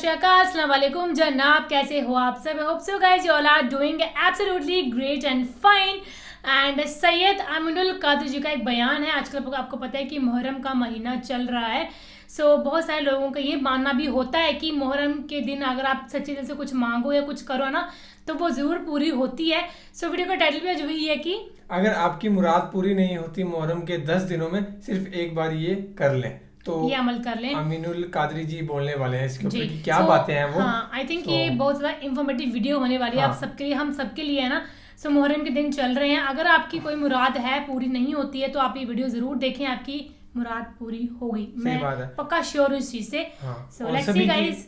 شری اکال، السلام علیکم جناب، کیسے ہو آپ سب؟ Hope so guys you all are doing absolutely great and fine. And Syed Amin al-Qadri ji کا ایک بیان ہے. آج کل آپ کو پتہ ہے کہ محرم کا مہینہ چل رہا ہے. بہت سارے لوگوں کا یہ ماننا بھی ہوتا ہے کہ محرم کے دن اگر آپ سچے دل سے کچھ مانگو یا کچھ کرو نا تو وہ ضرور پوری ہوتی ہے. ویڈیو کا ٹائٹل بھی جو یہ ہے کہ اگر آپ کی مراد پوری نہیں ہوتی محرم کے 10 دنوں میں صرف ایک بار یہ کر لیں تو یہ عمل کر لیں. امین القادری جی بولنے والے ہیں اس کے اوپر کیا باتیں ہیں وہ. ہاں آئی تھنک یہ بہت زیادہ انفارمیٹیو ویڈیو ہونے والی ہے آپ سب کے لیے، ہم سب کے لیے ہے نا. محرم کے دن چل رہے ہیں، اگر آپ کی کوئی مراد ہے پوری نہیں ہوتی ہے تو آپ یہ ویڈیو ضرور دیکھیں، آپ کی مراد پوری ہوگی. میں پکا شیور ہوں اس چیز سے.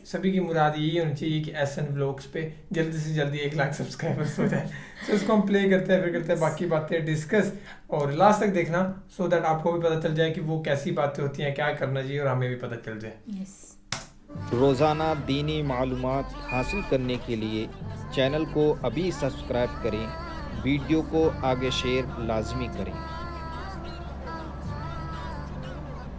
سبھی کی مراد یہی ہونی چاہیے کہ ایس این ولاگس پہ جلدی سے جلدی 1 لاکھ سبسکرائبرز ہو جائے. اس کو ہم پلے کرتے ہیں، پھر کرتے ہیں باقی باتیں ڈسکس، اور لاسٹ تک دیکھنا سو دیٹ آپ کو بھی پتہ چل جائے کہ وہ کیسی باتیں ہوتی ہیں، کیا کرنا چاہیے، اور ہمیں بھی پتہ چل جائے. روزانہ دینی معلومات حاصل کرنے کے لیے چینل کو ابھی سبسکرائب کریں، ویڈیو کو آگے شیئر لازمی کریں.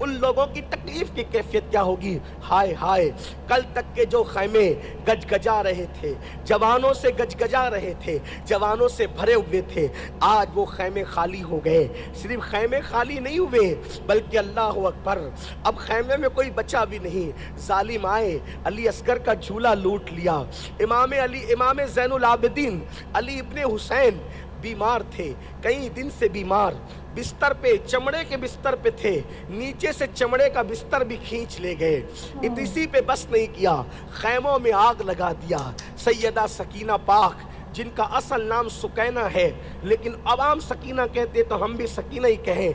ان لوگوں کی تکلیف کی کیفیت کیا ہوگی. ہائے ہائے، کل تک کے جو خیمے گج گجا رہے تھے، جوانوں سے گج گجا رہے تھے، جوانوں سے بھرے ہوئے تھے، آج وہ خیمے خالی ہو گئے. صرف خیمے خالی نہیں ہوئے بلکہ اللہ اکبر، اب خیمے میں کوئی بچا بھی نہیں. ظالم آئے، علی اصغر کا جھولا لوٹ لیا. امام زین العابدین علی ابن حسین بیمار تھے، کئی دن سے بیمار، بستر پہ چمڑے کے بستر پہ تھے، نیچے سے چمڑے کا بستر بھی کھینچ لے گئے. اسی پہ بس نہیں کیا، خیموں میں آگ لگا دیا. سیدہ سکینہ پاک جن کا اصل نام سکینہ ہے لیکن عوام سکینہ کہتے تو ہم بھی سکینہ ہی کہیں.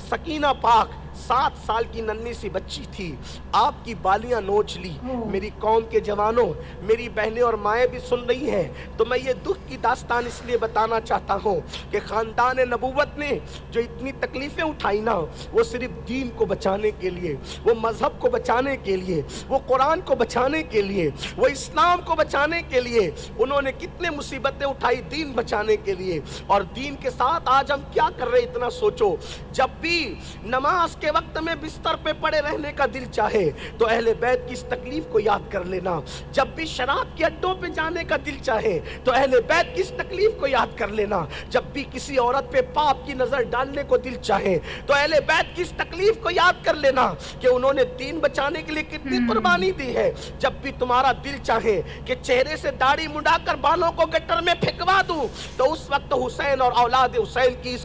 سکینہ پاک 7 سال کی ننھی سی بچی تھی، آپ کی بالیاں نوچ لی. میری قوم کے جوانوں، میری بہنیں اور مائیں بھی سن رہی ہیں تو میں یہ دکھ کی داستان اس لیے بتانا چاہتا ہوں کہ خاندان نبوت نے جو اتنی تکلیفیں اٹھائی نا، وہ صرف دین کو بچانے کے لیے، وہ مذہب کو بچانے کے لیے، وہ قرآن کو بچانے کے لیے، وہ اسلام کو بچانے کے لیے انہوں نے کتنے مصیبتیں اٹھائی دین بچانے کے لیے. اور دین کے ساتھ آج ہم کیا کر رہے اتنا سوچو. جب بھی نماز کے وقت میں بستر پہ پڑے رہنے کا دل چاہے تو اہل بیت کی اس تکلیف کو یاد کر لینا. جب بھی شراب کے اڈوں پہ جانے کا دل چاہے تو اہل بیت کی اس تکلیف کو یاد کر لینا. جب بھی کسی عورت پہ پاپ کی نظر ڈالنے کو دل چاہے تو اہل بیت کی اس تکلیف کو یاد کر لینا کہ انہوں نے دین بچانے کے لیے کتنی قربانی دی ہے. جب بھی تمہارا دل چاہے کہ چہرے سے داڑھی مڈا کر بالوں کو گٹر میں پھینکوا دوں تو اس وقت حسین اور اولاد حسین کی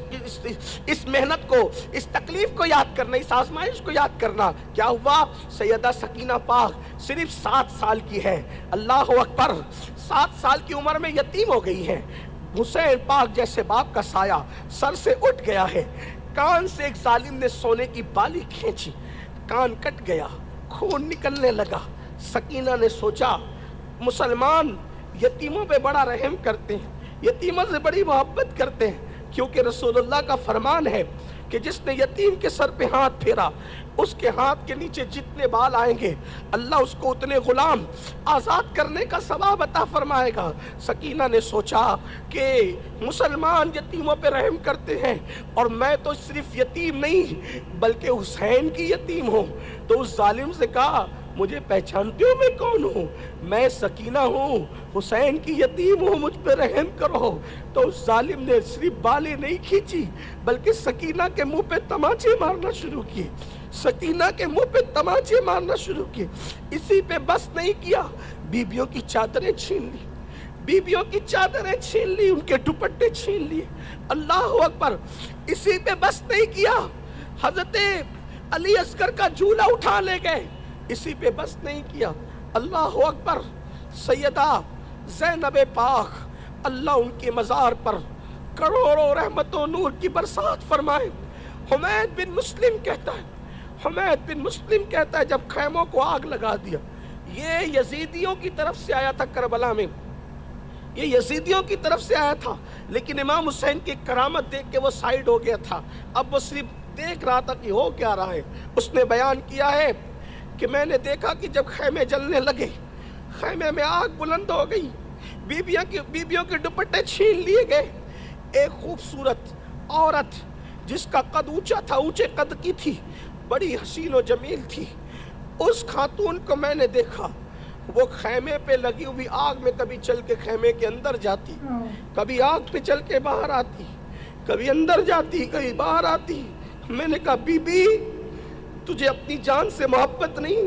اس محنت کو، اس تکلیف کو یاد کرنا، اس آزمائش کو یاد کرنا. کیا ہوا؟ سیدہ سکینہ پاک صرف 7 سال کی ہے. اللہ اکبر، 7 سال کی عمر میں یتیم ہو گئی ہے. حسین پاک جیسے باپ کا سایہ سر سے اٹھ گیا ہے. کان سے ایک ظالم نے سونے کی بالی کھینچی، کان کٹ گیا، خون نکلنے لگا. سکینہ نے سوچا مسلمان یتیموں پہ بڑا رحم کرتے ہیں، یتیموں سے بڑی محبت کرتے ہیں، کیونکہ رسول اللہ کا فرمان ہے کہ جس نے یتیم کے سر پہ ہاتھ پھیرا اس کے ہاتھ کے نیچے جتنے بال آئیں گے اللہ اس کو اتنے غلام آزاد کرنے کا ثواب عطا فرمائے گا. سکینہ نے سوچا کہ مسلمان یتیموں پہ رحم کرتے ہیں اور میں تو صرف یتیم نہیں بلکہ حسین کی یتیم ہوں. تو اس ظالم سے کہا مجھے پہچانتے ہو میں کون ہوں؟ میں سکینہ ہوں، حسین کی یتیم ہوں، مجھ پہ رحم کرو. تو اس ظالم نے صرف بالیں نہیں کھینچی بلکہ سکینہ کے منہ پہ تماچے مارنا شروع کیے. سکینہ کے منہ پہ تماچے مارنا شروع کیے. اسی پہ بس نہیں کیا، بیبیوں کی چادریں چھین لی، بیبیوں کی چادریں چھین لی، ان کے دوپٹے چھین لیے. اللہ اکبر. اسی پہ بس نہیں کیا، حضرت علی اصغر کا جھولا اٹھا لے گئے. اسی پہ بس نہیں کیا، اللہ اکبر، سیدہ زینب پاک اللہ ان کے مزار پر کروڑوں رحمت و نور کی برسات فرمائے. حمید بن مسلم کہتا ہے جب خیموں کو آگ لگا دیا، یہ یزیدیوں کی طرف سے آیا تھا کربلا میں، یہ یزیدیوں کی طرف سے آیا تھا، لیکن امام حسین کی کرامت دیکھ کے وہ سائیڈ ہو گیا تھا. اب وہ صرف دیکھ رہا تھا کہ ہو کیا رہا ہے. اس نے بیان کیا ہے کہ میں نے دیکھا کہ جب خیمے جلنے لگے، خیمے میں آگ بلند ہو گئی، بیبیوں کے دوپٹے چھین لیے گئے. ایک خوبصورت عورت جس کا قد اونچا تھا، اونچے قد کی تھی، بڑی حسین و جمیل تھی، اس خاتون کو میں نے دیکھا. वो खैमे पे लगी हुई आग में कभी चल के खैमे के अंदर जाती, कभी आग पे चल के बाहर आती, कभी अंदर जाती, कभी बाहर आती। मैंने कहा बीबी, तुझे अपनी जान से मोहब्बत नहीं,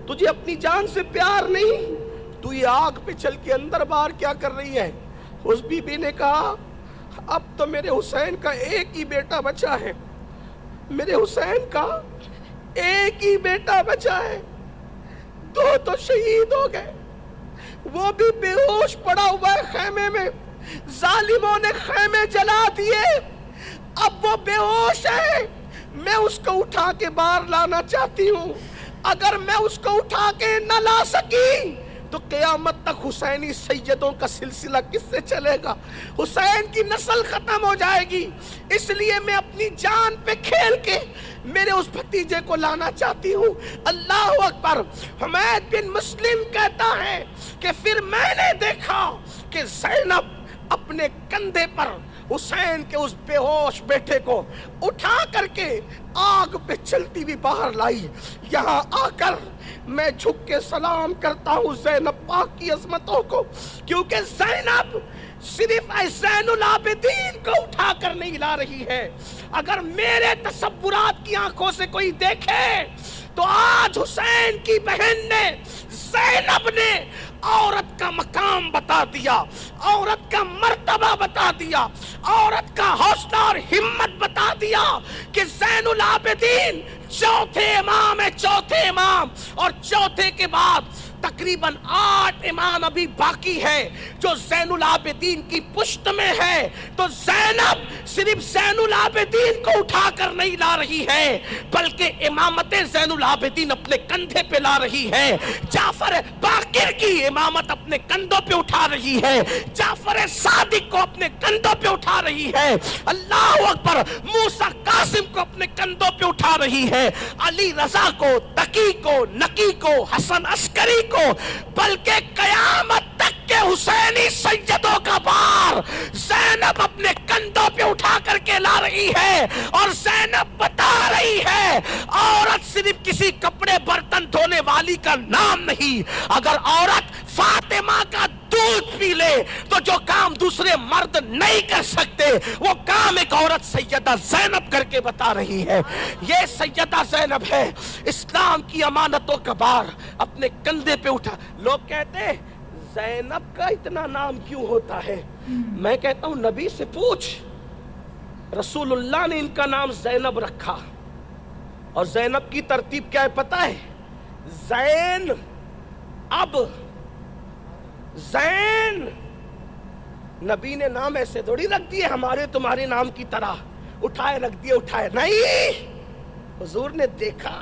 तुझे अपनी जान से प्यार नहीं, तू ये आग पे चल के अंदर बाहर क्या कर रही है? उस बीबी ने कहा, अब तो मेरे हुसैन का एक ही बेटा बचा है, मेरे हुसैन का एक ही बेटा बचा है, दो तो शहीद हो गए, वो भी बेहोश पड़ा हुआ है खैमे में, जालिमों ने खैमे जला दिए, अब वो बेहोश है, मैं उसको उठा के बाहर लाना चाहती हूँ। अगर मैं उसको उठा के न ला सकी तो क़यामत तक हुसैनी सैयदों का सिलसिला किससे चलेगा? हुसैन की नस्ल खत्म हो जाएगी। इसलिए मैं अपनी जान पे खेल के मेरे उस भतीजे को लाना चाहती हूँ। अल्लाह अकबर। हमीद बिन मुस्लिम कहता है कि फिर मैंने देखा कि ज़ैनब अपने कंधे पर हुसैन के उस बेहोश बेटे को उठा करके आग पे चलती हुई बाहर लाई। यहाँ आकर मैं झुक के सलाम करता हूँ ज़ैनब पाक की अज़मतों को, क्योंकि ज़ैनब सिर्फ ज़ैनुल आबिदीन को उठा कर नहीं ला रही है। अगर मेरे तसव्वुरात की आंखों से कोई देखे तो आज हुसैन की बहन ने, ज़ैनब ने औरत का मकाम बता दिया, औरत का मर्तबा बता दिया, औरत का हौसला और हिम्मत बता दिया कि ज़ैनुल आबिदीन चौथे इमाम है, चौथे इमाम, और चौथे के बाद तकरीबन 8 इमाम अभी बाकी है जो ज़ैनुल आबिदीन की पुश्त में है। तो ज़ैनब सिर्फ ज़ैनुल आबिदीन को उठाकर नहीं ला रही है, बल्कि इमामत ज़ैनुल आबिदीन अपने कंधे पे ला रही है। जाफर बाकिर की इमामत अपने कंधों पे उठा रही है, जाफर सादिक को अपने कंधों पे उठा रही है, अल्लाह अकबर, मूसा कासिम को अपने कंधों पे उठा रही है, अली रजा को, तकी को, नकी को, हसन अस्करी को, बल्कि कयामत तक के हुसैनी सैयदों का भार ज़ैनब अपने कंधों पे उठा करके ला रही है। और ज़ैनब बता रही है औरत सिर्फ किसी कपड़े बर्तन धोने वाली का नाम नहीं, अगर औरत फातिमा का दूध पी ले तो जो काम दूसरे मर्द नहीं कर सकते वो काम एक औरत सैयदा ज़ैनब करके बता रही है। ये सैयदा ज़ैनब है, इस्लाम की अमानतों का भार अपने कंधे पे उठा। लोग कहते हैं ज़ैनब का इतना नाम क्यों होता है? मैं कहता हूं नबी से पूछ, रसूलुल्लाह ने इनका नाम ज़ैनब रखा। और ज़ैनब की तरतीब क्या है पता है? ज़ैन, अब ज़ैन, नबी ने नाम ऐसे थोड़ी रख दिए हमारे तुम्हारे नाम की तरह, उठाए रख दिए, उठाए नहीं, हुजूर ने देखा।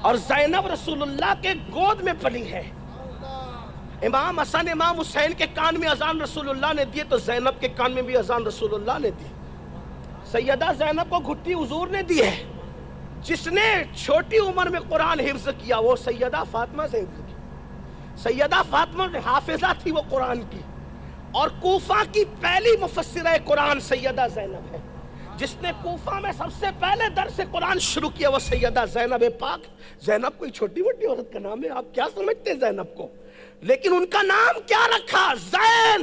और ज़ैनब रसूलुल्लाह के गोद में पली है। इमाम हसन इमाम हुसैन के कान में अजान रसूलुल्लाह ने दिए तो ज़ैनब के कान में भी अजान रसूलुल्लाह ने दी। सैयदा ज़ैनब को घुट्टी हुजूर ने दी है। जिसने छोटी उम्र में कुरान हिफ्ज किया वो सैयदा फातिमा से हिफ्ज किया। सैयदा फातिमा हाफिजा थी वो कुरान की, और कूफा की पहली मुफस्सिरा कुरान सैयदा ज़ैनब है। जिसने कूफा में सबसे पहले दर्स कुरान शुरू किया वो सैयदा ज़ैनब पाक। ज़ैनब कोई छोटी मोटी औरत का नाम है? आप क्या समझते हैं ज़ैनब को? लेकिन उनका नाम क्या रखा? ज़ैन।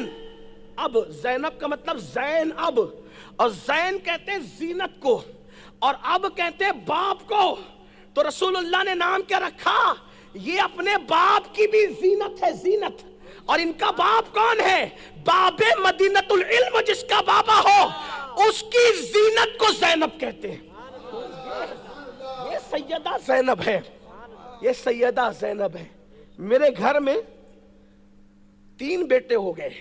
अब ज़ैनब का मतलब ज़ैन अब, और ज़ैन कहते हैं जीनत को, और अब कहते हैं बाप को। तो रसूलुल्लाह ने नाम क्या रखा? ये अपने बाप की भी जीनत है, जीनत। और इनका बाप कौन है? बाबे मदीनतुल इल्म, जिसका बाबा हो उसकी जीनत को ज़ैनब कहते हैं। ये सैयदा ज़ैनब है, ये सैयदा ज़ैनब है। मेरे घर में 3 बेटे हो गए,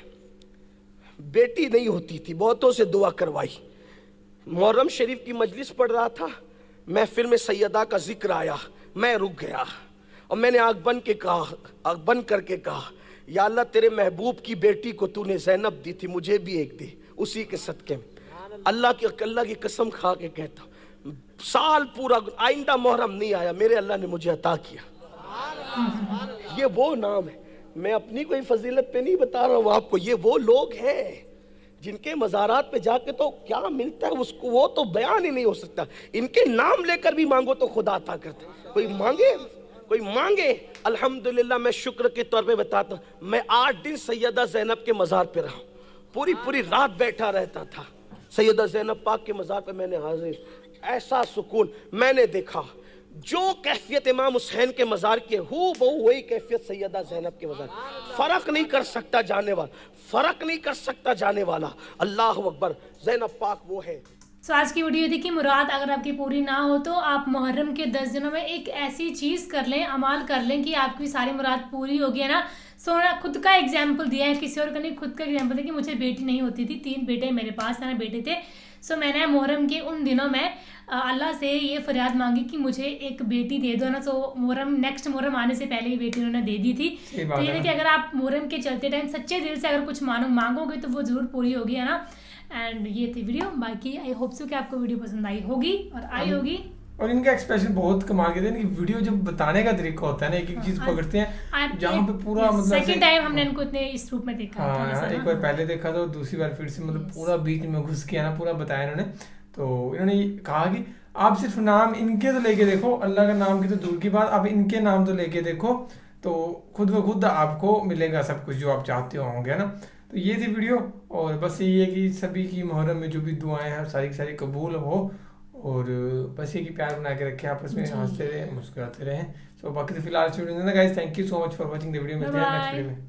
बेटी नहीं होती थी, बहुतों से दुआ करवाई। मुहर्रम शरीफ की मजलिस पढ़ रहा था, महफिल में सैयदा का जिक्र आया, मैं रुक गया और मैंने आंख बंद करके कहा, या अल्लाह तेरे महबूब की बेटी को तूने ज़ैनब दी थी, मुझे भी एक दे, उसी के सदके में। अल्लाह की कसम खा के कहता, साल पूरा आइंदा मुहर्रम नहीं आया, मेरे अल्लाह ने मुझे अता किया। ये वो नाम है, मैं अपनी कोई फजीलत पे नहीं बता रहा हूँ आपको। ये वो लोग हैं जिनके मज़ारात पे जाके तो क्या मिलता है उसको, वो तो बयान ही नहीं हो सकता। इनके नाम लेकर भी मांगो तो खुदा अता करते। कोई मांगे कोई मांगे अल्हम्दुलिल्लाह। मैं शुक्र के तौर पे बताता हूँ, मैं 8 दिन सैयदा ज़ैनब के मज़ार पे रहा, पूरी रात बैठा रहता था। सैयदा ज़ैनब पाक के मज़ार पे मैंने हाजिर, ऐसा सुकून मैंने देखा। जो कैफियत इमाम हुसैन के मज़ार की हूँ बहु वही कैफियत सैयदा ज़ैनब के मज़ार। फ़र्क नहीं कर सकता जाने वाला, फ़र्क नहीं कर सकता जाने वाला। अल्लाह अकबर, ज़ैनब पाक वो है। तो आज की वीडियो थी कि मुराद अगर आपकी पूरी ना हो तो आप मुहर्रम के 10 दिनों में एक ऐसी चीज़ कर लें, अमाल कर लें कि आपकी सारी मुराद पूरी होगी, है ना। सो खुद का एग्जाम्पल दिया है, किसी और का नहीं, खुद का एग्जाम्पल है कि मुझे बेटी नहीं होती थी, 3 बेटे मेरे पास है ना, बेटे थे। सो मैंने मुहर्रम के उन दिनों में अल्लाह से ये फरियाद मांगी कि मुझे एक बेटी दे दो ना। सो मुहर्रम, नेक्स्ट मुहर्रम आने से पहले ही बेटी उन्होंने दे दी थी। तो ये कि अगर आप मुहर्रम के चलते टाइम सच्चे दिल से अगर कुछ मांगोगे तो वो ज़रूर पूरी होगी, है ना। एंड ये थी वीडियो। बाकी आई होप सो कि आपको वीडियो पसंद आई होगी और आई होगी। और इनका एक्सप्रेशन बहुत कमाल के थे, इनकी वीडियो जब बताने का तरीका होता है ना, एक एक चीज पकड़ते हैं जहाँ पे पूरा मतलब सेकंड टाइम हमने इनको इतने इस रूप में देखा। हाँ, एक बार पहले देखा था, दूसरी बार फिर से मतलब पूरा बीच में घुस के ना पूरा बताया इन्होंने। तो इन्होंने कहा कि आप सिर्फ नाम इनके तो लेके देखो, अल्लाह का नाम की तो दूर की बात, आप इनके नाम तो लेके देखो, तो खुद ब खुद आपको मिलेगा सब कुछ जो आप चाहते होंगे, ना। तो ये थी वीडियो, और बस यही है कि सभी की मुहर्रम में जो भी दुआएं हैं सारी की सारी कबूल हो, और बस ये कि प्यार बना के रखे, आपस में हंसते रहे, मुस्कुराते रहे। सो बाकी तो फिलहाल guys, thank you so much for watching the video. मिलते हैं नेक्स्ट वीडियो में।